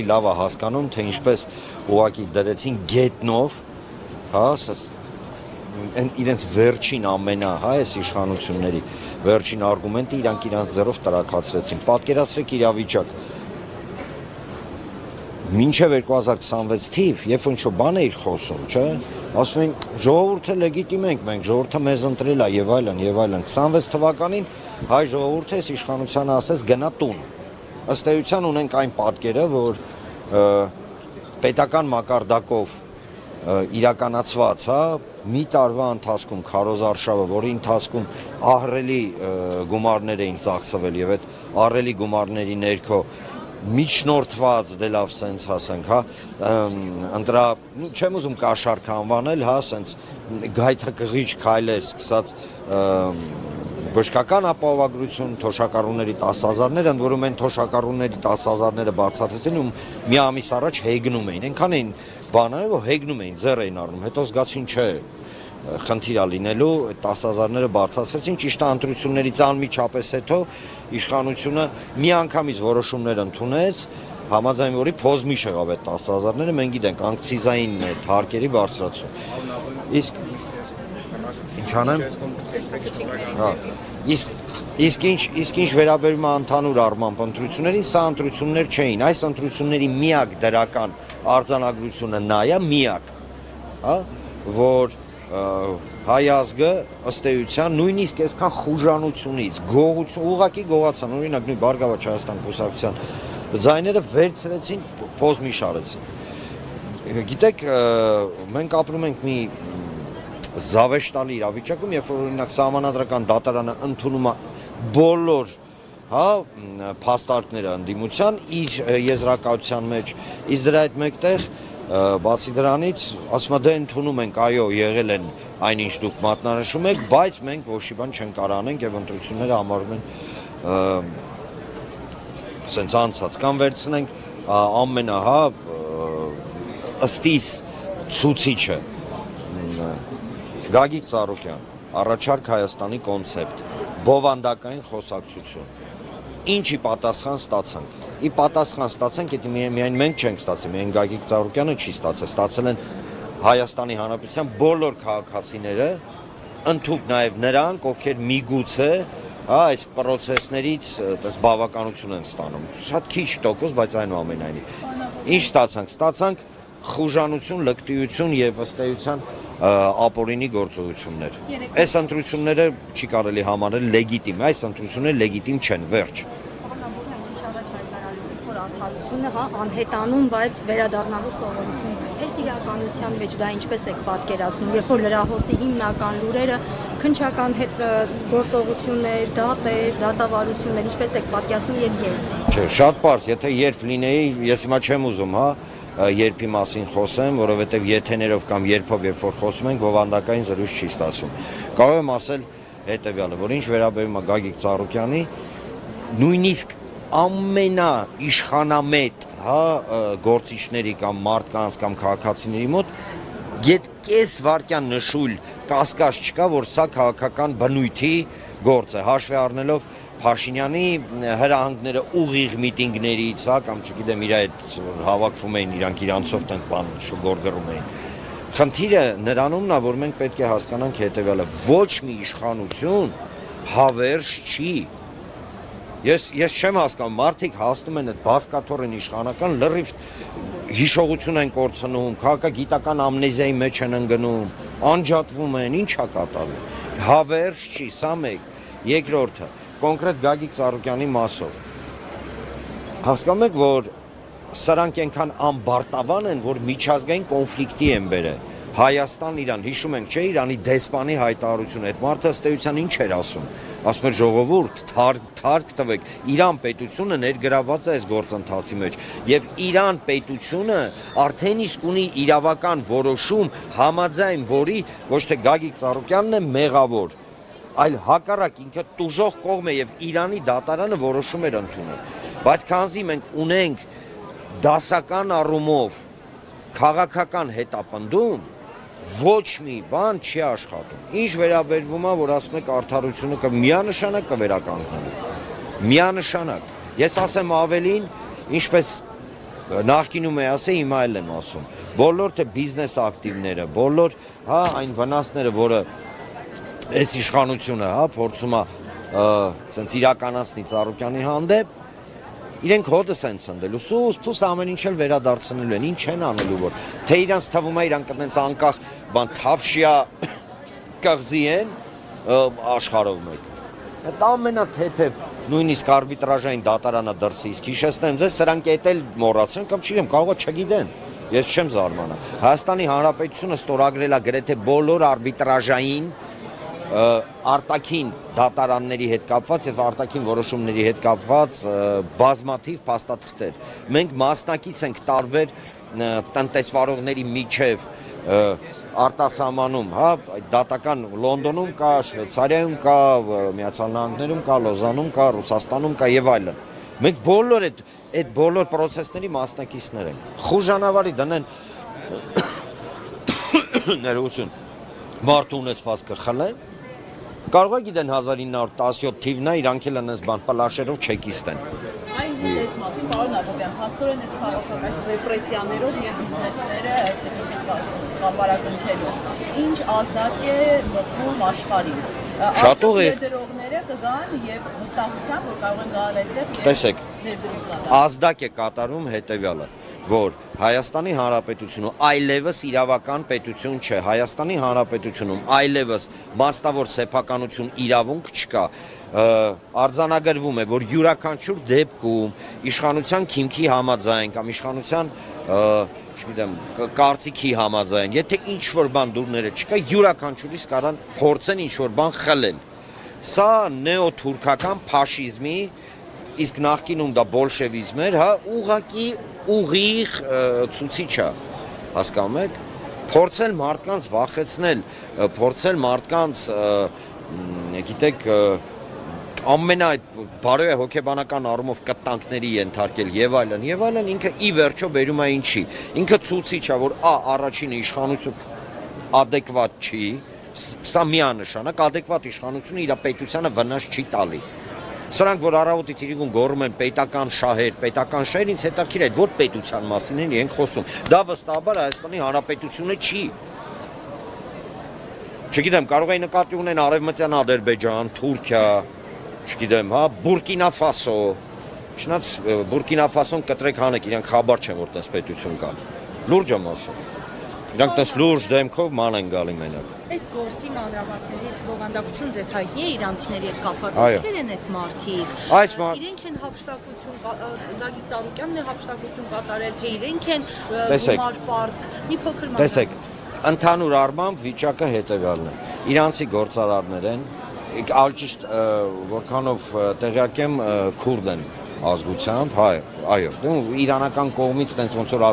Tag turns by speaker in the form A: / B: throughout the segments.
A: լավ է հասկանում, թե ինչպես ուղղակի դրեցին գետնով, հա, իրենց վերջին ամենա, հա, այս իշխանությունների վերջին արգումենտը իրանք իրանց ձեռով տրաքացրեցին։ Պատկերացրեք իրավիճակ։ Մինչև 2026 թիվ, երբ ինչ-որ բան էիր խոսում, չէ, ասում էին ժողովուրդը լեգիտիմ ենք մենք, ժողովուրդը մեզ ընտրել է եւ այլն եւ այլն։ 26 թվականին հայ ժողովուրդը այս իշխանությանը ասեց գնա տուն։ Ըստ էության ունենք այն պատկերը, որ պետական մակարդակով իրականացված, հա, մի տարվա ընթացքում քարոզարշավը, որի ընթացքում ահռելի գումարներ էին ծախսվել եւ այդ ահռելի գումարների ներքո միջնորդված դե լավ սենց ասենք, հա, ընտրա, չեմ ուզում կաշառք անվանել, հա, սենց գայթակղիչ քայլեր սկսած բժշկական ապահովագրություն, թոշակառուների 10,000-ներ, ընդ որում են թոշակառուների 10,000-ները բարձրացրեցին ու մի ամիս առաջ հեգնում էին, այնքան էին բաները, որ հեգնում էին, ձեռ էին առնում, հետո զգացին չէ, խնդիր է լինելու, 10,000-ները բարձրացրեցին, ճիշտ է ընտրություններից անմիջապես հետո իշխանությունը միանգամից որոշումներ ընդունեց, համաձայն որի փոզմիշ եղավ այդ 10,000-ները, մենք գիտենք, ակցիզային հարկերի բարձրացում։ Իսկ ինչ անեմ։ Հա։ Իսկ ինչ վերաբերում է ընդհանուր առմամբ ընտրություններին, սա ընտրություններ չէին, այս ընտրությունների միակ դրական արձանագրությունը նա է, միակ, հա, որ հայ ազգը ըստ էության նույնիսկ այսքան խուժանությունից, գողություն, ուղղակի գողացան, օրինակ նույն Բարգավաճ Հայաստան կուսակցության ձայները վերցրեցին, փոզմիշ արեցին։ Գիտեք, մենք ապրում ենք մի զավեշտալի իրավիճակում, երբ որ օրինակ սահմանադրական դատարանը ընդունում է բոլոր, հա, փաստարկները ընդդիմության իր եզրակացության մեջ, իսկ դրա հետ մեկտեղ բացի դրանից ասում է դե ընդունում ենք, այո, եղել են այնինչ դուք մատնանշում եք, բայց մենք ոչի բան չենք կարող անենք եւ ընտրությունները համարում են սենց անցած կամ վերցնենք ամենա, հա, ըստիս ցուցիչը Գագիկ Ծառուկյան, առաջարկ Հայաստանի կոնցեպտ, բովանդակային խոսակցություն։ Ինչի պատասխան ստացանք։ Ի պատասխան ստացանք, եթե միայն մենք չենք ստացել, միայն Գագիկ Ծառուկյանը չի ստացել, ստացել են Հայաստանի Հանրապետության բոլոր քաղաքացիները, ընդհանուր նաև նրանք, ովքեր միգուցե, հա, այս պրոցեսներից այդպես բավականություն են ստանում։ Շատ քիչ տոկոս, բայց այնուամենայնիվ։ Ինչ ստացանք։ Ստացանք խուժանություն, լկտիություն եւ ըստ էության ապօրինի գործողություններ։ Այս ընտրությունները չի կարելի համարել լեգիտիմ, այս ընտրությունները լեգիտիմ չեն, վերջ։
B: Արդարությունը, հա, անհետանում, բայց վերադառնալու սովորություն։ Այս իրականության մեջ դա ինչպես եք պատկերացնում, երբ որ լրահոսի հիմնական լուրերը քննչական հետ գործողություններ, դատեր, դատավարություններ, ինչպես եք պատկերացնում եւ երբ։
A: Չէ, շատ պարզ, եթե երբ լինեի, ես հիմա չեմ ուզում, հա, երբի մասին խոսեմ, որովհետև եթեներով կամ երբով երբ որ խոսում ենք, բովանդակային զրույց չի ստացվում։ Կարող եմ ասել հետևյալը, որ ինչ վերաբերում է Գագիկ Ծառուկյանի, նույնիսկ ամենաիշխանամետ, հա, գործիչների կամ մարդկանց կամ քաղաքացիների մոտ կես վայրկյան նշույլ կասկած չկա, որ սա քաղաքական բնույթի գործ է, հաշվի առնելով Փաշինյանի հրահանգները ուղիղ միտինգներից, հա, կամ չգիտեմ, իր հետ հավաքվում էին, իրանցով տենք բան շուգորգռում էին։ Խնդիրը նրանումն է, որ մենք պետք է հասկանանք հետևյալը, ոչ մի իշխանություն հավերժ չի։ Ես չեմ հասկանում, մարդիկ հասնում են այդ բազկաթոռին իշխանական լրիվ հիշողություն են կորցնում, քաղաքագիտական ամնեզիայի մեջ են ընկնում, անջատվում են, ինչ է կատարվում։ Հավերժ չի, սա մեկ, երկրորդը կոնկրետ Գագիկ Ծառուկյանի մասով։ Հասկանում եք, որ սրանք այնքան ամբարտավան են, որ միջազգային կոնֆլիկտի են բերել։ Հայաստան Իրան, հիշում ենք, չէ, Իրանի դեսպանի հայտարարությունը, այդ մարդը ըստ էության ինչ էր ասում։ Ասում էր ժողովուրդ, թարք տվեք, Իրան պետությունը ներգրավված է այս գործընթացի մեջ, եւ Իրան պետությունը արդեն իսկ ունի իրավական որոշում, համաձայն որի ոչ թե Գագիկ Ծառուկյանն է մեղավոր, այլ հակառակ ինքը տուժող կողմ է եւ Իրանի դատարանը որոշում էր ընդունել։ Բայց քանզի մենք ունենք դասական առումով քաղաքական հետապնդում, ոչ մի բան չի աշխատում։ Ինչ վերաբերվում է, որ ասում եք արդարությունը միանշանակ կվերականգնվի։ Միանշանակ։ Ես ասեմ ավելին, ինչպես նախկինում է ասել, հիմա էլ եմ ասում։ Բոլոր թե բիզնես ակտիվները, բոլոր հա այն վնասները, որը այս իշխանությունը հա փորձում է ցենց իրականացնի Ծառուկյանի հանդեպ, իրենք հոտը են ցնդելու, սուս ամեն ինչ էլ վերադարձնելու են, ինչ են անելու որ, թե իրանց թվում է իրանք այդպես անկախ բան թավշյա կղզի են աշխարհով մեկ։ Այդ ամենաթեթև նույնիսկ արբիտրաժային դատարանը դրսի, իսկ հիշեցնեմ ձեզ, սրանք էլ մոռացրեն կամ չգիտեմ, կարող է չգիտեն։ Ես չեմ զարմանա։ Հայաստանի Հանրապետությունը ստորագրել է գրեթե բոլոր արբիտրաժային արտաքին դատարանների հետ կապված եւ արտաքին որոշումների հետ կապված բազմաթիվ փաստաթղթեր։ Մենք մասնակից ենք տարբեր տնտեսվարողների միջև արտասահմանում, հա, դատական Լոնդոնում կա, Շվեյցարիայում կա, Միացյալ Նահանգներում կա, Լոզանում կա, Ռուսաստանում կա եւ այլն։ Մենք բոլոր այդ բոլոր process-ների մասնակիցներ ենք։ Խուժանավարի դնեն ներողություն մարդու ունեցված կխլեն։ Կարող է գիտեն 1917 թիվն է, իրանք էլ այնպես բան պլաշերով չեկիստեն։
C: Այն այդ մասին պարոն Աբովյան, հաստորեն այս քաղաքական ռեպրեսիաներով եւ բիզնեսները, այսպես կամբարակնքելով, ինչ ազդակ է մտնում աշխարհին։
A: Շատ ուղիղ։
C: Դերողները կգան եւ վստահությամբ որ կարող են գալ այստեղ։
A: Տեսեք, ազդակ է կատարում հետեւյալը, որ Հայաստանի Հանրապետությունը այլևս իրավական պետություն չէ, Հայաստանի Հանրապետությունում այլևս մասնավոր սեփականություն իրավունք չկա, արձանագրվում է, որ յուրաքանչյուր դեպքում իշխանության քիմքի համաձայն կամ իշխանության, չգիտեմ, կարծիքի համաձայն, եթե ինչ-որ բան դուրները չկա, յուրաքանչյուրից կարան փորձեն ինչ-որ բան խլել։ Սա նեոթուրքական ֆաշիզմի, իսկ նախկինում դա բոլշևիզմ էր, հա, ուղղակի ուղիղ ցուցիչ է, հասկանում եք, փորձել մարդկանց վախեցնել, փորձել մարդկանց, գիտեք, ամենա այդ բարոյ հոգեբանական առումով կտանքների ենթարկել եւ այլն, ինքը ի վերջո բերում է ինչի։ Ինքը ցուցիչ է, որ առաջինը իշխանություն adekvat չի, սա միանշանակ adekvat իշխանությունը իր պետությանը վնաս չի տալի։ Սրանք որ առավոտից իրիկուն գոռում են պետական շահեր, ինձ հետաքրքիր է այդ որ պետության մասին են իրենք խոսում։ Դա վստահաբար Հայաստանի Հանրապետությունը չի։ Չգիտեմ, կարող է նկատի ունեն Արևմտյան Ադրբեջան, Թուրքիա, չգիտեմ, հա, Բուրկինա Ֆասո։ Չնայած Բուրկինա Ֆասոն կտրեք հանեք, իրանք խաբար չեն որ տես պետություն կա։ Լուրջ եմ ասում։ Իրանք տես լուրջ դեմքով ման են գալի մենակ։
D: Այս գործի մանրամասներից բովանդակություն ձեզ հայտնի է իրանցիների հետ կապված, ովքեր են այս մարդիկ։ Իրենք են հափշտակություն, Գագիկ Ծառուկյանն է հափշտակություն կատարել, թե իրենք են գումար պարտք, մի փոքր
A: Տեսեք, ընդհանուր առմամբ վիճակը հետևյալն է։ Իրանցի գործարարներ են, ալճիշտ որքանով տեղյակ եմ քուրդ են ազգությամբ, այո, իրանական կողմից տենց ոնց որ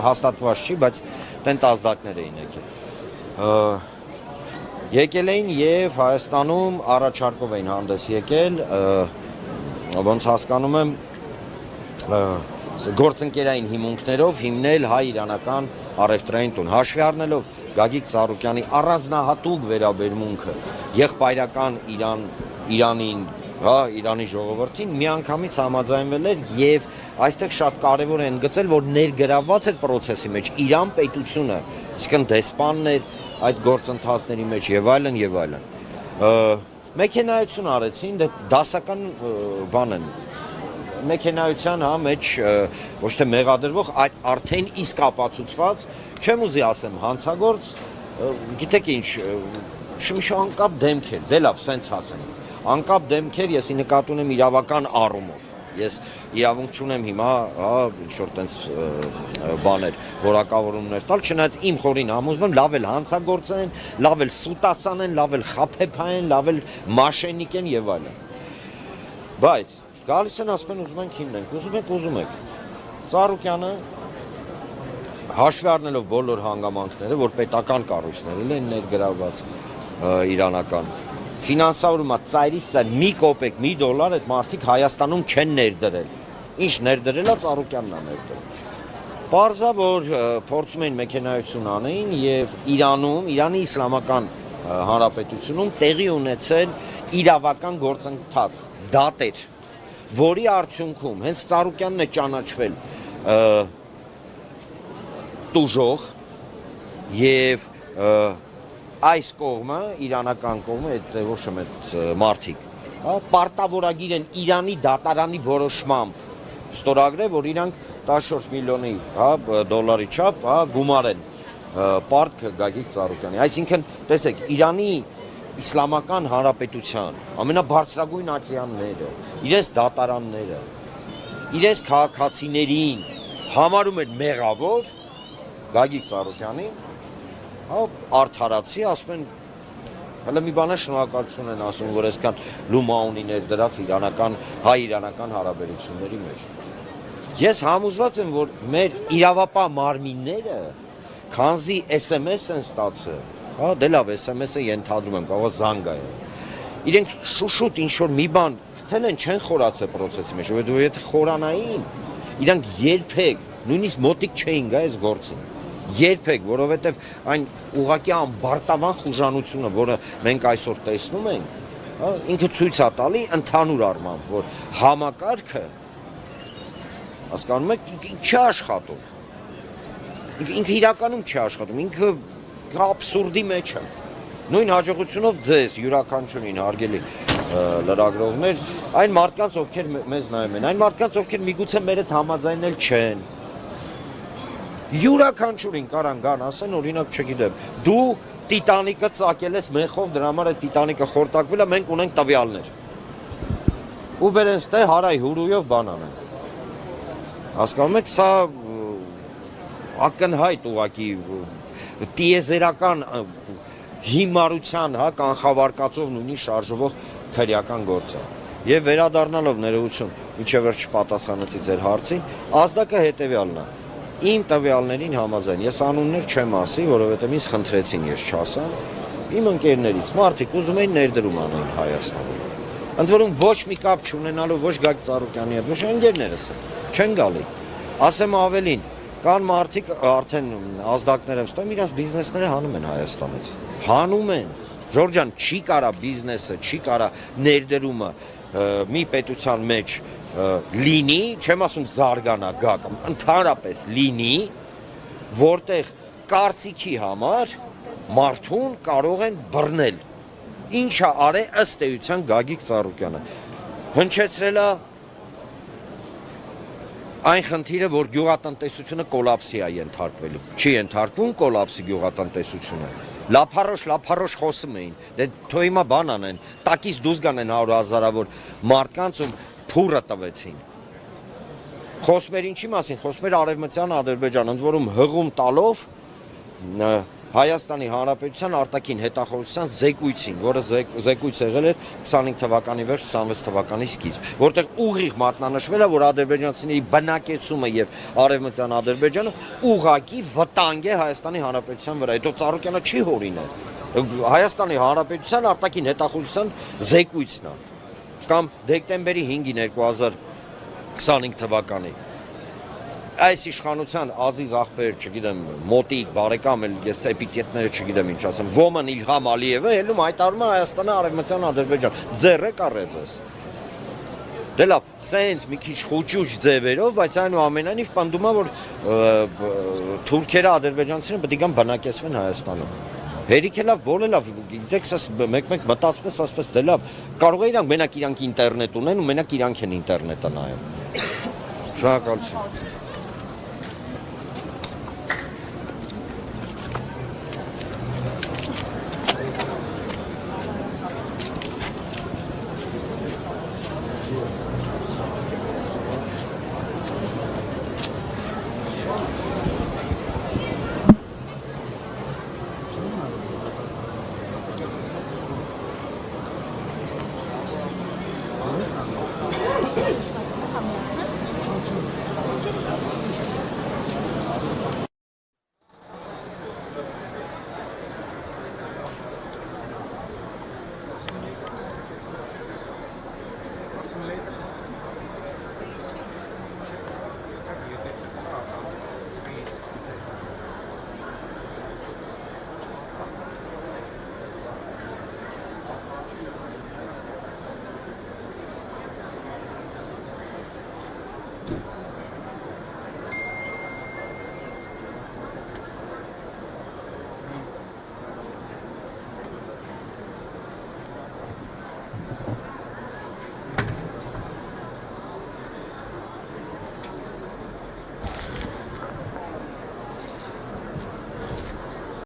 A: հաստատված չի, բայց տենց ազդակներ էին եկել էին եւ Հայաստանում առաջարկով էին հանդես եկել, ոնց հասկանում եմ գործընկերային հիմունքներով հիմնել հայ-իրանական առևտրային տուն, հաշվի առնելով Գագիկ Ծառուկյանի առանձնահատուկ վերաբերմունքը եղբայրական Իրանին, հա, Իրանի ժողովրդին միանգամից համաձայնվել էր եւ այստեղ շատ կարեւոր է ընդգծել, որ ներգրավված էր process-ի մեջ Իրան պետությունը, իսկն դեսպանն էր այդ գործընթացների մեջ եւ այլն։ Մեքենայություն արեցին, դասական բան են։ Մեքենայության հա մեջ ոչ թե մեղադրվող, այլ արդեն իսկ ապացուցված, չեմ ուզի ասեմ հանցագործ, գիտեք ինչ, շմշանկապ դեմքեր, դե լավ, սենց ասեմ։ Անկապ դեմքեր ես նկատի ունեմ իրավական առումով։ Ես իրավունք չունեմ հիմա, հա, ինչ-որ տենց բաներ, որակավորումներ տալ, չնայած իմ խորին համոզվում, լավ էլ հանցագործ են, լավ էլ սուտասան են, լավ էլ խափեփա են, լավ էլ մաշենիկ են եւ այլն։ Բայց գալիս են ասում են ուզում ենք հիմնենք, ուզում եք։ Ծառուկյանը հաշվի առնելով բոլոր հանգամանքները, որ պետական կառույցներ են ներգրավված իրանական ֆինանսավորումա ծայրից ծայր մի կոպեկ, մի դոլար այդ մարդիկ Հայաստանում չեն ներդրել։ Ինչ ներդրել է Ծառուկյանն է ներդրել։ Պարզա որ փորձում էին մեքենայություն անեին եւ Իրանում, Իրանի Իսլամական Հանրապետությունում տեղի ունեցել իրավական գործընթաց, դատեր, որի արդյունքում հենց Ծառուկյանն է ճանաչվել տուժող եւ այս կողմը, իրանական կողմը, այդ ոչ եմ այդ մարդիկ, պարտավորագիր են Իրանի դատարանի որոշմամբ ստորագրել, որ իրանք 14 միլիոնի դոլարի չափ գումար են պարտք Գագիկ Ծառուկյանի։ Այսինքն, տեսեք, Իրանի Իսլամական Հանրապետության ամենաբարձրագույն ատյանները, իրենց դատարանները, իրենց քաղաքացիներին համարում են մեղավոր Գագիկ Ծառուկյանին, արդարացի, ասում են, հələ մի բան է շնորհակալություն են ասում, որ այսքան լումա ունի ներդրած հայ-իրանական հարաբերությունների մեջ։ Ես համոզված եմ, որ մեր իրավապահ մարմինները, քանզի SMS են ստացել, դե լավ, SMS-ը ենթադրում եմ, կարող է զանգ է։ Իրենք շուշուտ ինչ-որ մի բան գտել են, չեն խորացել պրոցեսի մեջ, որ եթե խորանային, իրանք երբեք, նույնիսկ մոտիկ չէին գա այս գործին։ Երբեք, որովհետև այն ուղղակի անբարտավան խուժանությունը, որը մենք այսօր տեսնում ենք, ինքը ցույց է տալի ընդհանուր առմամբ, որ համակարգը, հասկանում եք, չի աշխատում։ Ինքը իրականում չի աշխատում, ինքը աբսուրդի մեջ է։ Նույն հաջողությունով ձեզ յուրաքանչյուրին հարգելի լրագրողներ, այն մարդկանց, ովքեր մեզ նայում են, այն մարդկանց, ովքեր միգուցե մեր հետ համաձայնել չեն, յուրաքանչյուրին կարան գան ասեն, օրինակ չգիտեմ, դու Տիտանիկը ծակել ես մեխով, դրա համար է Տիտանիկը խորտակվել է, մենք ունենք տվյալներ։ Ու բերենց թե հարայ հուրույով բան անեն։ Հասկանում եք, սա ակնհայտ ուղղակի տիեզերական հիմարության, կանխավարկածով նույնի շարժվող քրեական գործ է։ Եվ վերադառնալով ներողություն, ինչեւ վերջ պատասխանեցի ձեր հարցին, ազդակը հետեւյալն է։ Իմ տվյալներին համաձայն, ես անուններ չեմ ասի, որովհետև ինձ խնդրեցին, ես չասամ, իմ ընկերներից մարդիկ ուզում էին ներդրում անեն Հայաստանում։ Ընդ որում ոչ մի կապ չունենալով ոչ Գագիկ Ծառուկյանի հետ, ոչ ընկերներս չեն գալի։ Ասեմ ավելին, կան մարդիկ արդեն ազդակներ եմ ստում, իրենց բիզնեսները հանում են Հայաստանից։ Հանում են։ Ժորժ ջան, չի կարա բիզնեսը, չի կարա ներդրումը մի պետության մեջ լինի, չեմ ասում զարգանա գա կամ ընդհանրապես լինի, որտեղ կարծիքի համար մարդուն կարող են բռնել։ Ինչա արե ըստ էության Գագիկ Ծառուկյանը։ Հնչեցրել է այն խնդիրը, որ գյուղատնտեսությունը կոլապսի է ենթարկվելու։ Չի ենթարկվում կոլապսի գյուղատնտեսությունը։ Լափարոշ խոսում էին։ Դե թո հիմա բան անեն, տակից դուրս գանեն 100,000-ավոր մարդկանց ու փուրը տվեցին։ Խոսում էր ինչի մասին, խոսում էր Արևմտյան Ադրբեջան, ընդ որում հղում տալով Հայաստանի Հանրապետության արտաքին հետախուզության զեկույցին, որը զեկույց եղել էր 25 թվականի վերջ, 26 թվականի սկիզբ, որտեղ ուղիղ մատնանշվել է, որ ադրբեջանցիների բնակեցումը եւ Արևմտյան Ադրբեջանը ուղղակի վտանգ է Հայաստանի Հանրապետության վրա։ Հետո Ծառուկյանը չի հորինել։ Հայաստանի Հանրապետության արտաքին հետախուզության զեկույցն է։ Կամ դեկտեմբերի 5-ին 2025 թվականի այս իշխանության ազիզ ախպեր, չգիտեմ, մոտիկ, բարեկամ, ես էպիտետները չգիտեմ ինչ ասեմ, Ոմն Իլհամ Ալիևը ելում հայտարարում է Հայաստանը Արևմտյան Ադրբեջան, ձեռը կարեց ես։ Դե լավ, սենց մի քիչ խուճուճ ձևերով, բայց այնուամենայնիվ պնդում է, որ թուրքերը, ադրբեջանցիները պետք է գան բնակեցվեն Հայաստանում։ Հերիք է լավ, բոլորը լավ, գիտեք, մեկ-մեկ մտածպես, ասպես, դե լավ, կարող է իրանք մենակ իրանք ինտերնետ ունեն ու մենակ իրանք են ինտերնետը նայում։ Շնորհակալություն։